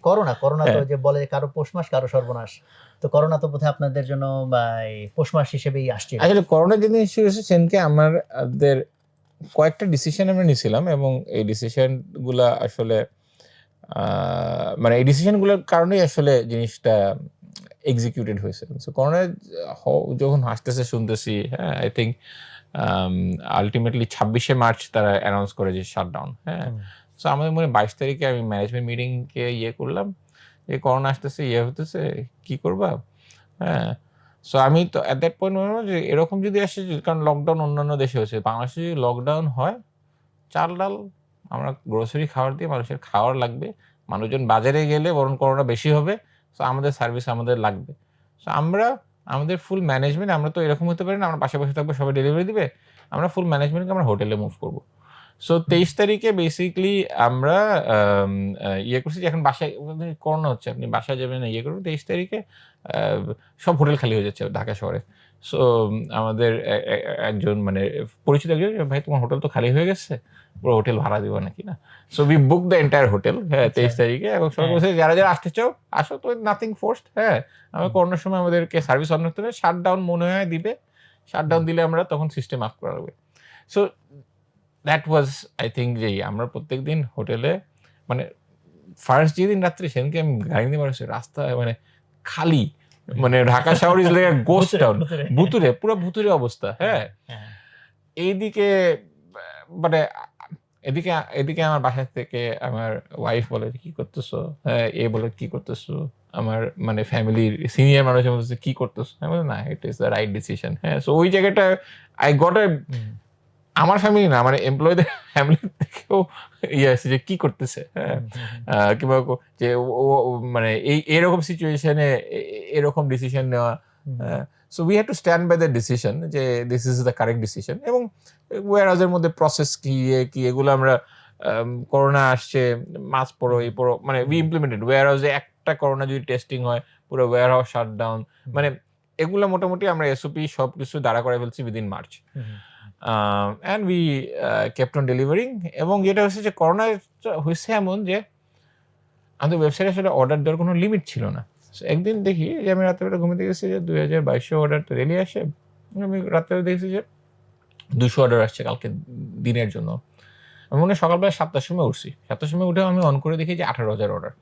Corona তো যে বলে কারো পৌষ মাস কারো সর্বনাশ, তো করোনা তো বোধহয় আপনাদের জন্য পৌষ মাস হিসেবেই আসছিল। আসলে করোনা যেদিন ইস্যু হয়েছে সেদিনকে আমাদের কয়েকটা ডিসিশন আমরা নিয়েছিলাম, এবং এই ডিসিশন গুলা আসলে মানে এই ডিসিশন গুলোর কারণেই আসলে জিনিসটা এক্সিকিউটেড হয়েছে। সো করোনা যখন আসতেছে শুনতেছি, হ্যাঁ, আই থিঙ্ক আলটিমেটলি 26শে মার্চ তারা অ্যানাউন্স করে যে শাটডাউন। হ্যাঁ, সো আমাদের মনে 22 তারিখে আমি ম্যানেজমেন্ট মিটিংকে করলাম যে করোনা আসতেছে, হতেছে, কি করবা? হ্যাঁ, সো আমি তো এট দ্যাট পয়েন্ট মনে হয় যে এরকম যদি আসে, কারণ লকডাউন অন্যান্য দেশে হচ্ছে, বাংলাদেশে যদি লকডাউন হয়, চাল ডাল আমরা গ্রোসারি খাবার দিয়ে মানুষের খাওয়ার লাগবে, মানুষজন বাজারে গেলে বরং করোনা বেশি হবে। সো আমাদের সার্ভিস আমাদের লাগবে। সো আমরা আমাদের ফুল ম্যানেজমেন্ট, আমরা তো এরকম হতে পারি না আমরা পাশে বসে থাকবো সবাই ডেলিভারি দিবে, আমরা ফুল ম্যানেজমেন্টকে আমরা হোটেলে মুভ করবো। সো 23 তারিখে বেসিক্যালি আমরা করছি যে এখন বাসায় করোনা হচ্ছে, আপনি বাসায় যাবেন না, করুন। 23 তারিখে সব হোটেল খালি হয়ে যাচ্ছে ঢাকা শহরে। সো আমাদের একজন মানে পরিচিত একজন, ভাই তোমার হোটেল তো খালি হয়ে গেছে, পুরো হোটেল ভাড়া দিব নাকি না? So we book the entire hotel, হ্যাঁ, 23 তারিখে। এবং সবাই বলছে যারা যারা আসতে চাও আসো, তো নাথিং ফোর্সড। হ্যাঁ, আমরা করোনার সময় আমাদেরকে সার্ভিস অন করতে হবে, শাটডাউন মনে হয় দিবে, শাটডাউন দিলে আমরা তখন সিস্টেম আপ করা হবে। So that was I think যে আমরা প্রত্যেকদিন হোটেলে মানে ফার্স্ট যেদিন রাত্রে সেদিনকে আমি গাড়ি নিয়ে বেরোচ্ছি, রাস্তায় মানে খালি, মানে ঢাকা শহর ইজ লাইক গোস্ট টাউন, ভুতুরে, পুরো ভুতুরে অবস্থা। হ্যাঁ, এইদিকে মানে এদিকে আমার বাসা থেকে আমার ওয়াইফ বলে কি করতেছো, হ্যাঁ, এ বলে কি করতেছো, আমার মানে ফ্যামিলির সিনিয়র মানুষ বলতেছে কি করতেছো, আমি বলি না, it is the right decision. হ্যাঁ, সো ওই জায়গাটা আই গট এ, আমার ফ্যামিলি না মানে এমপ্লয়ীদের ফ্যামিলি থেকেও আছে যে কি করতেছে। হ্যাঁ, কিংবা যে ও মানে এরকম সিচুয়েশনে এরকম ডিসিশন নেওয়া। So we have to stand by the decision যে this is the correct decision. এবং ওয়্যারহাউসের মধ্যে প্রসেস কি এগুলো আমরা করোনা আসছে মাস্ক পরো, এই পরো, মানে উই ইমপ্লিমেন্টেড। ওয়্যারহাউসে একটা করোনা যদি টেস্টিং হয় পুরো ওয়্যারহাউস শাটডাউন, মানে এগুলো মোটামুটি আমরা এসওপি সবকিছু দাঁড়া করে ফেলছি within March. And we kept on delivering. এবং যেটা হচ্ছে যে করোনা হয়েছে এমন যে আমাদের ওয়েবসাইটে আসলে অর্ডার দেওয়ার কোনো লিমিট ছিল না। একদিন দেখি যে আমি রাত্রেবেলা ঘুমিয়ে গেছি যে 2022 অর্ডার তো রেলি আসে, আমি রাত্রে দেখেছি যে 200 অর্ডার আসছে কালকে দিনের জন্য। আমি মনে হয় সকালবেলা 7টার সময় উঠছি, 7টার সময় উঠে আমি অন করে দেখি যে 18,000 অর্ডার।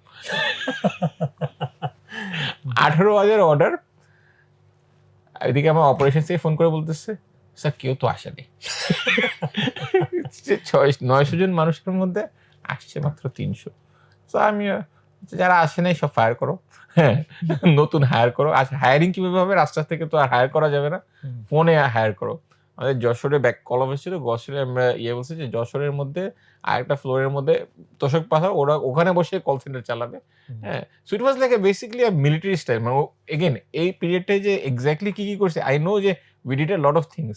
18,000 অর্ডার। এদিকে আমার অপারেশন থেকে ফোন করে বলতেছে স্যার কেউ তো আসেনি। 900 জন মানুষের মধ্যে আসছে মাত্র 300। তো আমি যারা আসে নাই সব ফায়ার করো, হ্যাঁ, নতুন হায়ার করো। হায়ারিং কিভাবে হবে, রাস্তা থেকে তো আর হায়ার করা যাবে না, ফোনে হায়ার করো। আমাদের যশোরে ব্যাক কল অফিস ছিল, যশোরে আমরা বলছি যে যশোরের মধ্যে আরেকটা ফ্লোরের মধ্যে তোষক পাঠাও, ওরা ওখানে বসে কল সেন্টার চালাবে। হ্যাঁ, so it was like a basically a military style. মানে এগেন এই পিরিয়ডটাই যে এক্স্যাক্টলি কি করছে আই নো যে we did A lot of things,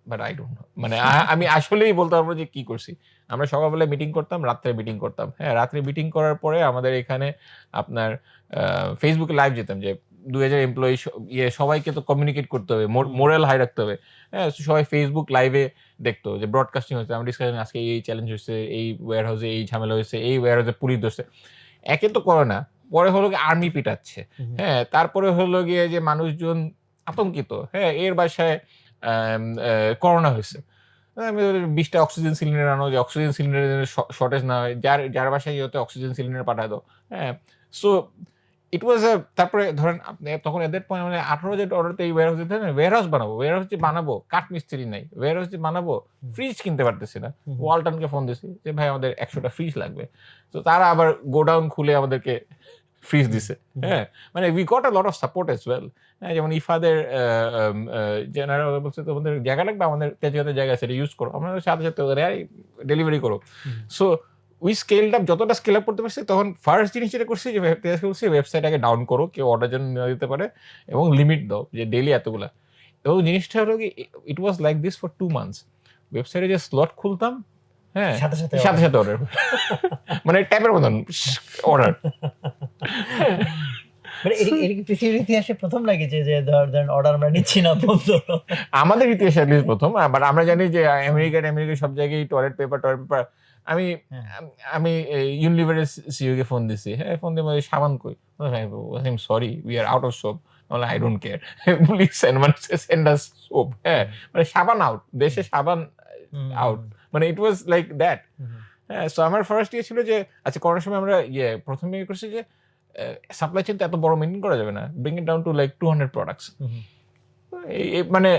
but I don't know, মানে আমি আসলেই বলতে পারবো যে কি করছি। আমরা সকালবেলা মিটিং করতাম, রাত্রে মিটিং করতাম। হ্যাঁ, রাত্রে মিটিং করার পরে আমাদের এখানে আপনার ফেসবুকে লাইভ যেতাম যে 2000 এমপ্লয়ি সবাইকে তো কমিউনিকেট করতে হবে, মোরাল হাই রাখতে হবে। হ্যাঁ, সবাই ফেসবুক লাইভে দেখতো যে ব্রডকাস্টিং হচ্ছে, আমরা ডিসকাশন আজকে এই চ্যালেঞ্জ হচ্ছে, এই ওয়্যারহাউসে এই ঝামেলা হয়েছে, এই ওয়্যারহাউসে পুলিশ ধরছে। একে তো করে না, পরে হলো গিয়ে আর্মি পিটাচ্ছে। হ্যাঁ, তারপরে হলো গিয়ে যে মানুষজন আতঙ্কিত। হ্যাঁ, এর বাসায় করোনা হয়েছে, 20টা অক্সিজেন সিলিন্ডার আনো যে অক্সিজেন সিলিন্ডারের শর্টেজ না হয়, যার বাসায় হয়তো অক্সিজেন সিলিন্ডার পাঠায় দাও। হ্যাঁ, সো ইট ওয়াজ তারপরে ধরেন আপনি তখন এদের পয়েন্ট মানে 18,000 অর্ডারতে এই ওয়্যারহাউস দিতে হবে, ওয়্যারহাউস বানাবো, ওয়্যারহাউস যে বানাবো কাঠ মিস্ত্রি নাই, ওয়্যারহাউস যে বানাবো ফ্রিজ কিনতে পারতেছি না। ওয়ালটনকে ফোন দিছি যে ভাই আমাদের 100টা ফ্রিজ লাগবে। তো তারা আবার গোডাউন খুলে আমাদেরকে ফ্রিজ দিছে। হ্যাঁ, মানে we got a lot of support as well. হ্যাঁ, যেমন ইফাদের জেনারেল বলছে তোমাদের জায়গা লাগবে, আমাদের তেজগাঁওতে জায়গা আছে, ইউজ করো, আমরা সাথে সাথে ডেলিভারি করো। সো উই স্কেলড আপ, যতটা স্কেল আপ করতে পারছি তখন ফার্স্ট জিনিস যেটা করছি যে ওয়েবসাইটটাকে ডাউন করো, কেউ অর্ডার জন্য নেওয়া দিতে পারে, এবং লিমিট দাও যে ডেইলি এতগুলা। এবং জিনিসটা হলো কি it was like this for 2 months। ওয়েবসাইটে যে স্লট খুলতাম, হ্যাঁ, সাথে সাথে অর্ডার, মানে ট্যাপের মতন অর্ডার। পৃথিবীর ইতিহাসে প্রথম লাগে যে ধরেন অর্ডার আমরা নিচ্ছি না বন্ধ, আমাদের ইতিহাসে প্রথম। বাট আমরা জানি যে আমেরিকার সব জায়গায় টয়লেট পেপার আমি হ্যাঁ। আমি ইউনিলিভারের সিইও কে ফোন দিছি। হ্যাঁ, ফোন দিয়ে বলে, "সাবান কই?" I'm sorry, we are out of soap. I'm like, I don't care. Please send us soap. হ্যাঁ, মানে সাবান আউট। দেশে সাবান আউট। মানে it was like that. হ্যাঁ, সো আমার ফার্স্ট ইয়ে ছিল যে আচ্ছা করোনার সময় আমরা প্রথমে ইয়ে করছি যে সাপ্লাই চেইন তো এত বড় মেইনটেইন করা যাবে না। Bring it down to like 200 products. মানে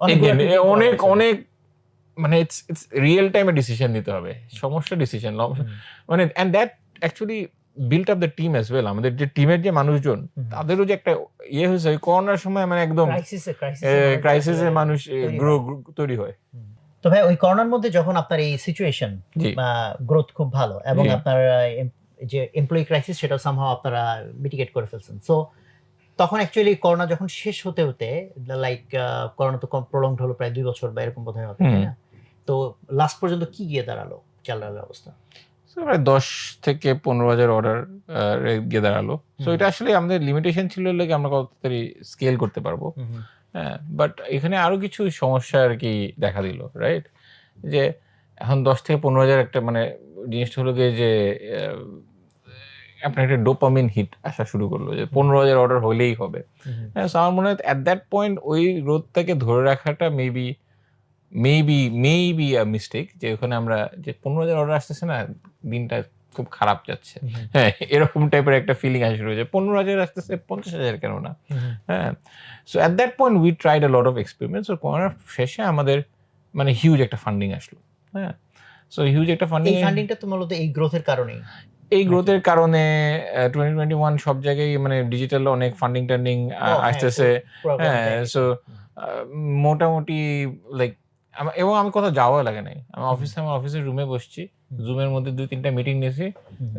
অনেকগুলো again, tweaking করা অনেক হয়েছে। অনেক মানে ইটস রিয়েল টাইমে ডিসিশন নিতে হবে। সমস্যা ডিসিশন মানে and that actually built up the team as well. আমাদের যে টিমের যে মানুষজন তাদেরও যে একটা ইয়ে হয়েছে ওই করোনার সময় মানে একদম ক্রাইসিসে মানুষ তৈরি হয়। তো ভাই ওই করোনার মধ্যে যখন আপনার এই সিচুয়েশন জি। বা গ্রোথ খুব ভালো এবং জি। আপনার যে এমপ্লয়ি ক্রাইসিস সেটা সামহাও আপনারা মিটিগেট করে ফেলছেন। সো তখন অ্যাকচুয়ালি করোনা যখন শেষ হতে লাইক করোনা তো প্রলংড হলো প্রায় 2 বছর বা এরকম বোধহয় হবে, তাই না? তো লাস্ট পর্যন্ত কি গিয়ে দাঁড়ালো চালানোর অবস্থা? প্রায় 10 থেকে 15,000 অর্ডার গিয়ে দাঁড়ালো। সো এটা আসলে আমাদের লিমিটেশন ছিল লেগে আমরা কত তাড়াতাড়ি স্কেল করতে পারবো। হ্যাঁ, বাট এখানে আরো কিছু সমস্যা আর কি দেখা দিল, রাইট? যে এখন 10 থেকে 15,000 একটা মানে জিনিসটা হলো গিয়ে যে আপনার একটা ডোপামিন হিট আসা শুরু করলো যে 15,000 অর্ডার হলেই হবে। হ্যাঁ, সো আমার মনে হয় এট দ্যাট পয়েন্ট ওই গ্রোথটাকে ধরে রাখাটা মেবি আ মিস্টেক যে ওখানে আমরা যে 15,000 অর্ডার আসতেছে না, দিনটা খুব খারাপ যাচ্ছে। হ্যাঁ, এরকম টাইপের একটা ফিলিং আসা শুরু হয়েছে। 15,000 আসতেছে 50,000 কেন না? হ্যাঁ, so at that point we tried a lot of experiments. So করোনার শেষে আমাদের মানে হিউজ একটা ফান্ডিং আসলো। হ্যাঁ, সো হিউজ একটা এই ফান্ডিংটা তো মূলত এই গ্রোথের কারণেই। এই গ্রোথের কারণে 2021 সব জায়গায় মানে ডিজিটাল অনেক ফান্ডিং আসতেছে। হ্যাঁ, সো মোটামুটি লাইক এবং আমি কোথাও যাওয়া লাগে নাই। আমার অফিসের রুমে বসছি। জুমের মধ্যে 2-3টা মিটিং নিয়েছি।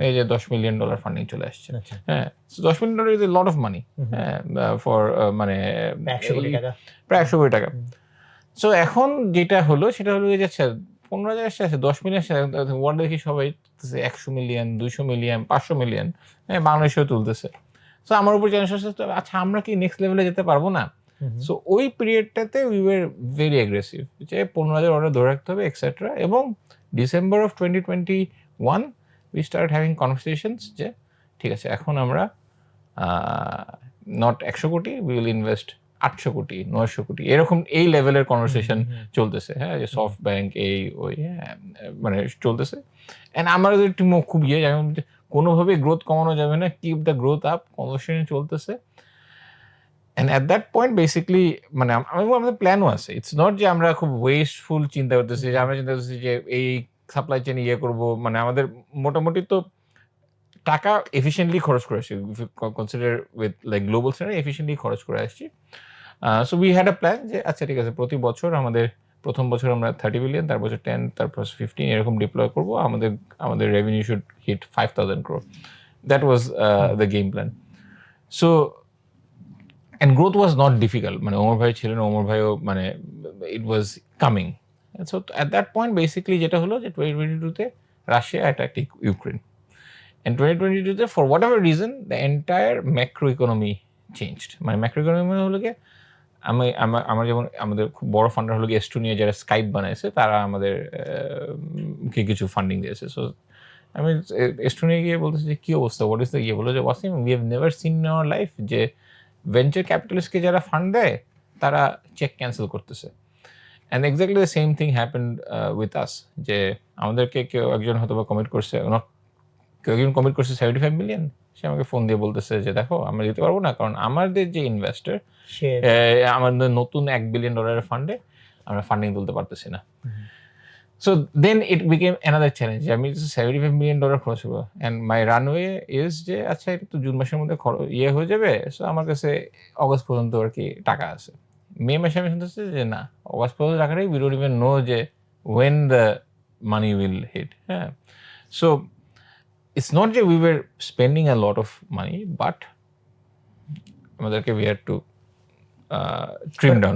এই যে $10 মিলিয়ন ফান্ডিং চলে আসছে। হ্যাঁ, so $10 million is a lot of money. হ্যাঁ, ফর মানে 100 কোটি টাকা। প্রায় 100 কোটি টাকা। সো এখন যেটা হলো সেটা হলো যে আচ্ছা 15,000 আসছে, 10 মিলিয়ন আসছে। ওয়ার্ল্ড দেখি সবাই 100 মিলিয়ন, 200 মিলিয়ন, 500 মিলিয়ন বাংলাদেশেও তুলতেছে। সো আমার উপর চ্যালেঞ্জ আসছে আচ্ছা আমরা কি নেক্সট লেভেলে যেতে পারবো না? সো ওই পিরিয়ডটাতে উই ওয়ার ভেরি অ্যাগ্রেসিভ যে 15,000 অর্ডার ধরে রাখতে হবে এক্সেট্রা। এবং December of 2021 we start having conversations যে ঠিক আছে এখন আমরা নট 100 কোটি, উই উইল ইনভেস্ট 800 কোটি, 900 কোটি এরকম এই লেভেলের কনভারসেশন চলতেছে। হ্যাঁ, যে সফট ব্যাংক এই ওই মানে চলতেছে। এন্ড আমাদের টিমও খুব যেমন কোনোভাবে গ্রোথ কমানো যাবে না, keep the growth up, conversation চলতেছে। And at that point basically মানে আমাদের প্ল্যানও আছে। ইটস নট যে আমরা খুব ওয়েস্টফুল চিন্তা করতেছি যে আমরা চিন্তা করতেছি যে এই সাপ্লাই চেইন করবো। মানে আমাদের মোটামুটি তো টাকা এফিশিয়েন্টলি খরচ করে আসছি। If you consider with like global scenery efficiently খরচ করে আসছি। So we had a plan যে আচ্ছা ঠিক আছে প্রতি বছর প্রথম বছর আমরা 30 বিলিয়ন, তারপর 10, তারপর 15 এরকম ডিপ্লয় করব। আমাদের revenue should hit 5,000 crore. That was the game plan. So and growth was not difficult. মানে ওমর ভাই ছিলেন, ওমর ভাইও মানে it was coming. So at that point basically যেটা হলো যে 2022 Russia attacked Ukraine. In 2022, for whatever reason, the entire macroeconomy changed. মানে macroeconomy মানে হলো গিয়ে আমার যেমন আমাদের খুব বড় ফান্ডার হলো গিয়ে এস্টোনিয়া যারা স্কাইপ বানাইছে তারা আমাদের কিছু ফান্ডিং দিয়েছে। সো আমি এস্টোনিয়া গিয়ে বলতেছি যে কি অবস্থা, হোয়াট ইজ দ্য বললো যে Wasim we have never seen in our life যে ভেঞ্চার ক্যাপিটালিস্টকে যারা ফান্ড দেয় তারা চেক ক্যান্সেল করতেছে। And exactly the same thing happened with us যে আমাদেরকে কেউ একজন হয়তো বা কমিট করছে, কেউ একজন কমিট করছে 75 মিলিয়ন। সে আমাকে ফোন দিয়ে বলতেছে যে দেখো আমরা দিতে পারবো না, কারণ আমাদের যে ইনভেস্টর আমাদের নতুন $1 বিলিয়ন ফান্ডে আমরা ফান্ডিং তুলতে পারতেছি না। So then it became another challenge. আমি $75 মিলিয়ন খরচ হবো অ্যান্ড মাই রানওয়ে ইজ যে আচ্ছা এটা তো জুন মাসের মধ্যে হয়ে যাবে। সো আমার কাছে অগস্ট পর্যন্ত আর কি টাকা আছে। মে মাসে আমি শুনতেছি যে না, অগস্ট পর্যন্ত টাকাটাই উই ডোন্ট ইভেন নো যে when the money will hit. হ্যাঁ, so it's not that we were spending a lot of money, but we had to trim down.